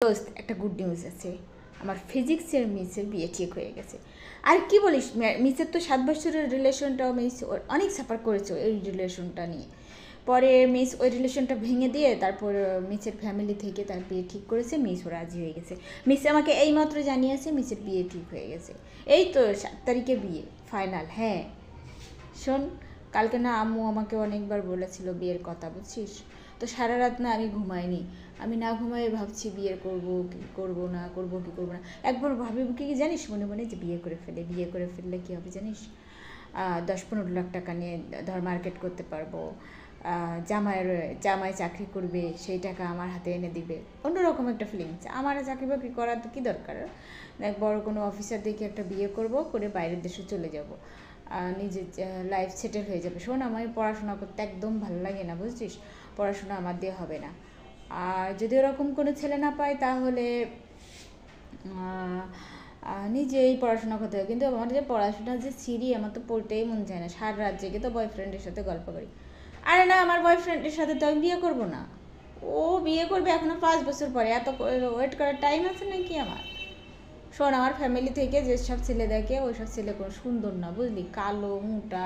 দোস্ত একটা good news আছে, আমার ফিজিক্সের মিসের বিয়ে ঠিক হয়ে গেছে। আর কি বলিস, মিসের তো 7 বছরের রিলেশনটাও মিস অনেক সাফার করেছে ওই রিলেশনটা নিয়ে। পরে মিস ওই রিলেশনটা ভেঙে দিয়ে তারপর মিসের ফ্যামিলি থেকে তার বিয়ে ঠিক করেছে, মিসও রাজি হয়ে গেছে। মিস আমাকে এইমাত্র জানিয়েছে মিসের বিয়ে ঠিক হয়ে গেছে। এই তো 7 তারিখে বিয়ে ফাইনাল। হ্যাঁ শোন, কালকে না আম্মু আমাকে অনেকবার বলেছিল বিয়ের কথা, বুঝছিস? তো সারা রাত না আমি ঘুমাইনি। আমি না ঘুমাই ভাবছি বিয়ে করবো কি করবো না, করবো কি করবো না। একবার ভাবি কি জানিস মনে মনে যে বিয়ে করে ফেললে কী হবে জানিস? 10-15 লাখ টাকা নিয়ে ধর মার্কেট করতে পারবো। জামাই চাকরি করবে, সেই টাকা আমার হাতে এনে দিবে, অন্যরকম একটা ফিলিংস। আমার চাকরি বাকরি করার তো কী দরকার? দেখ, বড় কোনো অফিসার দেখে একটা বিয়ে করব, করে বাইরের দেশে চলে যাব, নিজের লাইফ সেটেল হয়ে যাবে। শোন, আমার পড়াশোনা করতে একদম ভালো লাগে না, বুঝছিস? পড়াশোনা আমার দিয়ে হবে না। আর যদি ওরকম কোনো ছেলে না পাই তাহলে নিজেই পড়াশোনা করতে হবে। কিন্তু আমার যে পড়াশোনা যে সিঁড়ি, আমার তো পড়তেই মন যায় না। সারা রাত জেগে তো বয়ফ্রেন্ডের সাথে গল্প করি। আরে না, আমার বয়ফ্রেন্ডের সাথে তো আমি বিয়ে করবো না। ও বিয়ে করবে এখনও 5 বছর পরে, এত ওয়েট করার টাইম আছে নাকি আমার? শোন, আমার ফ্যামিলি থেকে যেসব ছেলে দেখে ওই সব ছেলে কোনো সুন্দর না, বুঝলি? কালো, মোটা,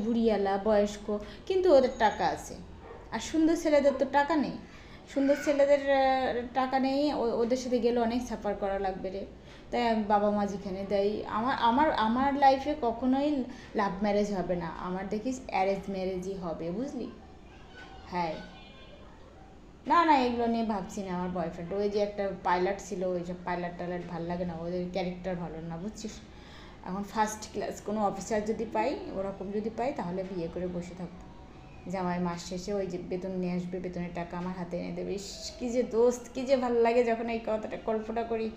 বুড়িয়ালা, বয়স্ক, কিন্তু ওদের টাকা আছে। আর সুন্দর ছেলেদের তো টাকা নেই। সুন্দর ছেলেদের টাকা নেই, ওদের সাথে গেলে অনেক সাফার করা লাগবে রে। তাই বাবা মা যেখানে দেয়, আমার আমার আমার লাইফে কখনোই লাভ ম্যারেজ হবে না। আমার দেখিস অ্যারেঞ্জ ম্যারেজই হবে, বুঝলি? হ্যাঁ, না না, এগুলো নিয়ে ভাবছি না। আমার বয়ফ্রেন্ড ওই যে একটা পাইলট ছিল, ওই সব পাইলট টাইলট ভালো লাগে না, ওদের ক্যারেক্টার ভালো না, বুঝছিস? এখন ফার্স্ট ক্লাস কোনো অফিসার যদি পাই, ওরকম যদি পাই, তাহলে বিয়ে করে বসে থাকবো। জামাই মাস শেষে ওই যে বেতন নিয়ে আসবে, বেতনের টাকা আমার হাতে এনে দেবে। ইস, কী যে দোস্ত, কী যে ভালো লাগে যখন এই কথাটা কল্পনা করি।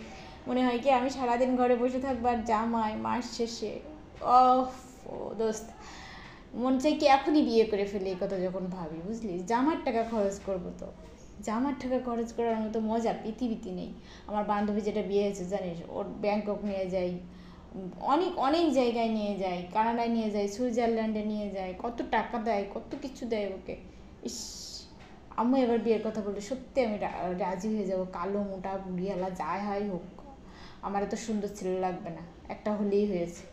মনে হয় কি আমি সারাদিন ঘরে বসে থাকবো আর জামাই মাস শেষে। ও দোস্ত, মন চাই কি এখনই বিয়ে করে ফেলে এই কথা যখন ভাবি, বুঝলি? জামার টাকা খরচ করবো তো, জামার টাকা খরচ করার মতো মজা পৃথিবীতে নেই। আমার বান্ধবী যেটা বিয়ে হয়েছে জানিস, ওর ব্যাংকক নিয়ে যাই, অনেক অনেক জায়গায় নিয়ে যায়, কানাডায় নিয়ে যায়, সুইজারল্যান্ডে নিয়ে যায়, কত টাকা দেয়, কত কিছু দেয় ওকে। ইস, আম্মু এবার বিয়ের কথা বললে সত্যি আমি রাজি হয়ে যাবো। কালো, মোটা, বুড়িয়ালা যাই হয় হোক, আমার এত সুন্দর ছেলে লাগবে না, একটা হলেই হয়েছে।